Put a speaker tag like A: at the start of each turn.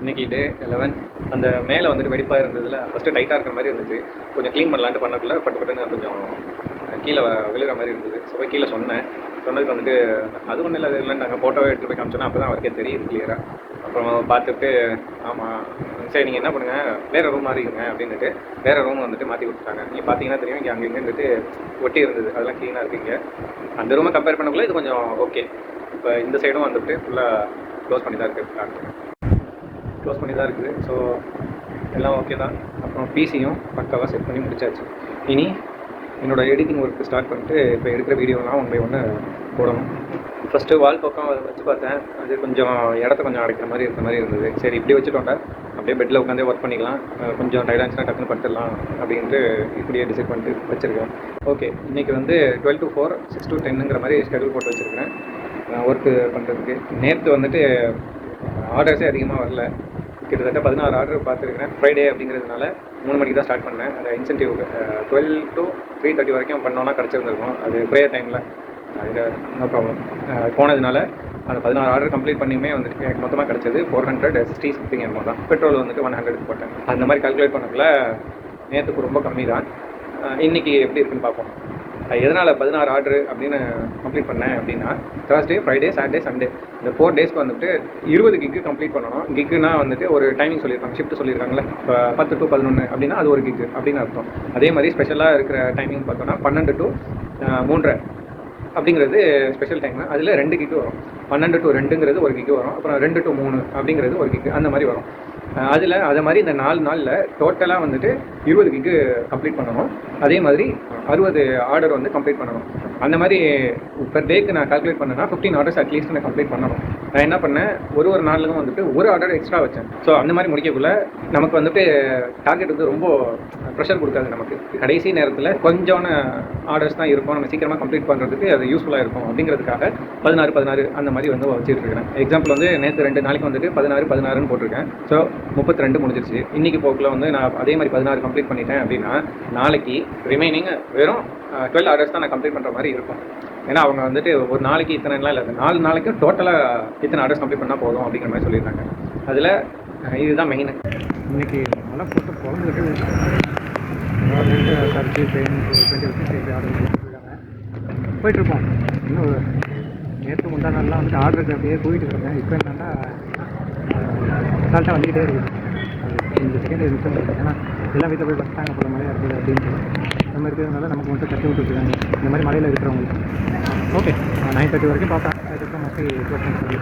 A: இன்றைக்கி டே 11. அந்த மேலே வந்துட்டு வெடிப்பாக இருந்ததில் ஃபஸ்ட்டு டைட்டாக இருக்கிற மாதிரி இருந்துச்சு. கொஞ்சம் க்ளீன் பண்ணலான்ட்டு பண்ணக்குள்ள பட்டுன்னு கொஞ்சம் கீழே விழுகிற மாதிரி இருந்தது. ஸோ போய் கீழே சொன்னதுக்கு வந்துட்டு அது ஒன்றும் இல்லை, அது இல்லைன்னு நாங்கள் ஃபோட்டோவை எடுத்துகிட்டு போய் காமிச்சோன்னா அப்போ தான் அவருக்கே தெரியுது கிளியராக. அப்புறம் பார்த்துட்டு ஆமாம் சரி நீங்கள் என்ன பண்ணுங்கள் வேறு ரூம் மாறிடுங்க அப்படின்ட்டு வேறு ரூம் வந்துட்டு மாற்றி கொடுத்துட்டாங்க. நீங்கள் பார்த்தீங்கன்னா தெரியும், இங்கே அங்கே இருந்துட்டு ஒட்டி இருந்தது, அதெல்லாம் க்ளீனாக இருக்குங்க. அந்த ரூமை கம்பேர் பண்ணக்குள்ள இது கொஞ்சம் ஓகே. இப்போ இந்த சைடும் வந்துட்டு ஃபுல்லாக க்ளோஸ் பண்ணி தான் இருக்குது, க்ளோஸ் பண்ணி தான் இருக்குது. ஸோ எல்லாம் ஓகே தான். அப்புறம் பிசியும் பக்காவாக செட் பண்ணி முடிச்சாச்சு. இனி என்னோடய எடிட்டிங் ஒர்க்கு ஸ்டார்ட் பண்ணிட்டு இப்போ எடுக்கிற வீடியோலாம் ஒன் பை ஒன்று போடணும். ஃபஸ்ட்டு வால் பக்கம் வச்சு பார்த்தேன், அது கொஞ்சம் இடத்த கொஞ்சம் அடைக்கிற மாதிரி இருக்கிற மாதிரி இருந்தது. சரி இப்படி வச்சுட்டோம்டா, அப்படியே பெட்டில் உட்காந்தே ஒர்க் பண்ணிக்கலாம், கொஞ்சம் டைட் ஆச்சுன்னா டக்குன்னு படுத்துடலாம் அப்படின்ட்டு இப்படியே டிசைட் பண்ணிட்டு வச்சுருக்கேன். ஓகே, இன்றைக்கி வந்து 12 to 4, 6 to 10ங்கிற மாதிரி ஷெடியூல் போட்டு வச்சுருக்கேன் ஒர்க்கு பண்ணுறதுக்கு. நேற்று வந்துட்டு ஆர்டர்ஸே அதிகமாக வரல, கிட்டத்தட்ட 16 ஆர்டர் பார்த்துருக்கேன். ஃப்ரைடே அப்படிங்கிறதுனால 3 மணிக்கு தான் ஸ்டார்ட் பண்ணேன். அந்த இன்சென்டிவ் 12 to 3:30 வரைக்கும் பண்ணோன்னா கிடச்சிருந்துருக்கும். அது ப்ரேயர் டைமில், அது நோ ப்ராப்ளம். போனதுனால அந்த 16 ஆர்டர் கம்ப்ளீட் பண்ணியுமே வந்துட்டு எனக்கு மொத்தமாக கிடச்சது 460 சம்திங் என்னமோ தான். பெட்ரோல் வந்துட்டு 100 போட்டேன். அந்த மாதிரி கால்குலேட் பண்ணக்குள்ள நேற்றுக்கு ரொம்ப கம்மி தான். இன்றைக்கி எப்படி இருக்குன்னு பார்ப்போம். எதனால் 16 ஆர்டரு அப்படின்னு கம்ப்ளீட் பண்ணேன் அப்படின்னா, Thursday, Friday, Saturday, Sunday இந்த 4 டேஸ்க்கு வந்துட்டு 20 கிக்கு கம்ப்ளீட் பண்ணணும். கிக்குனா வந்துட்டு ஒரு டைமிங் சொல்லியிருக்காங்க, ஷிஃப்ட் சொல்லியிருக்காங்களே, இப்போ 10 to 11 அப்படின்னா அது ஒரு கிக்கு அப்படின்னு அர்த்தம். அதே மாதிரி ஸ்பெஷலாக இருக்கிற டைமிங் பார்த்தோன்னா 12 to 3:30 அப்படிங்கிறது ஸ்பெஷல் டைம். அதில் 2 கிக்கு வரும். 12 to 2ங்கிறது ஒரு கிக்கு வரும். அப்புறம் 2 to 3 அப்படிங்கிறது ஒரு கிக்கு, அந்த மாதிரி வரும். அதில் அதை மாதிரி இந்த 4 நாளில் டோட்டலாக வந்துட்டு 20 கிக்கு கம்ப்ளீட் பண்ணணும். அதே மாதிரி 60 ஆர்டர் வந்து கம்ப்ளீட் பண்ணணும். அந்த மாதிரி பெர் டேக்கு நான் கால்குலேட் பண்ணேன்னா 15 ஆர்டர்ஸ் அட்லீஸ்ட் நான் கம்ப்ளீட் பண்ணணும். நான் என்ன பண்ணேன், ஒரு நாளுக்கும் வந்துட்டு ஒரு ஆர்டர் எக்ஸ்ட்ரா வச்சேன். ஸோ அந்த மாதிரி முடிக்கக்குள்ள நமக்கு வந்துட்டு டார்கெட் வந்து ரொம்ப ப்ரெஷர் கொடுக்காது. நமக்கு கடைசி நேரத்தில் கொஞ்சோன ஆர்டர்ஸ் தான் இருக்கும், நம்ம சீக்கிரமாக கம்ப்ளீட் பண்ணுறதுக்கு அது யூஸ்ஃபுல்லாக இருக்கும் அப்படிங்கிறதுக்காக 16 அந்த மாதிரி வந்து வச்சுட்டு இருக்கேன். எக்ஸாம்பிள் வந்து நேற்று 2 நாளைக்கு வந்துட்டு 16 போட்டிருக்கேன். ஸோ 32 முடிஞ்சிருச்சு. இன்றைக்கி போக்கில் வந்து நான் அதே மாதிரி 16 கம்ப்ளீட் பண்ணிட்டேன் அப்படின்னா நாளைக்கு ரிமைனிங் வெறும் 12 ஆர்டர்ஸ் தான் நான் கம்ப்ளீட் பண்ணுற மாதிரி இருக்கும். ஏன்னா அவங்க வந்துட்டு ஒரு நாளைக்கு இத்தனைலாம் இல்லை, 4 நாளைக்கு டோட்டலாக இத்தனை ஆர்டர்ஸ் கம்ப்ளீட் பண்ணால் போதும் அப்படிங்கிற மாதிரி சொல்லியிருக்காங்க. அதில் இதுதான் மெயின். இன்றைக்கி நல்லா போட்டு குழந்தைகிட்டு சர்ச்சு பெயின் 20 rupees ஆர்டர் போட்டுருக்காங்க. போயிட்டுருப்போம். இன்னும் நேற்று முந்தா நாள்லாம் வந்துட்டு ஆர்டருக்கு அப்படியே போயிட்டு இருக்கேன். இப்போ என்னன்னா அசால்ட்டாக வந்துக்கிட்டே இருக்குது. இந்த செகண்ட் மிச்சம் இருக்குது. ஏன்னா எல்லாம் வீட்டில் போய் பஸ்ட்டாங்க போகிற மாதிரியாக இருக்குது அப்படின்ட்டு நம்ம இருக்கிறதுனால நமக்கு மட்டும் கட்டி விட்டுருக்காங்க இந்த மாதிரி மலையில் இருக்கிறவங்களுக்கு. ஓகே, 9:30 வரைக்கும் பார்ப்பேன். அதுக்கப்புறம் மோஸ்ட்லி க்ளோஸ் பண்ணி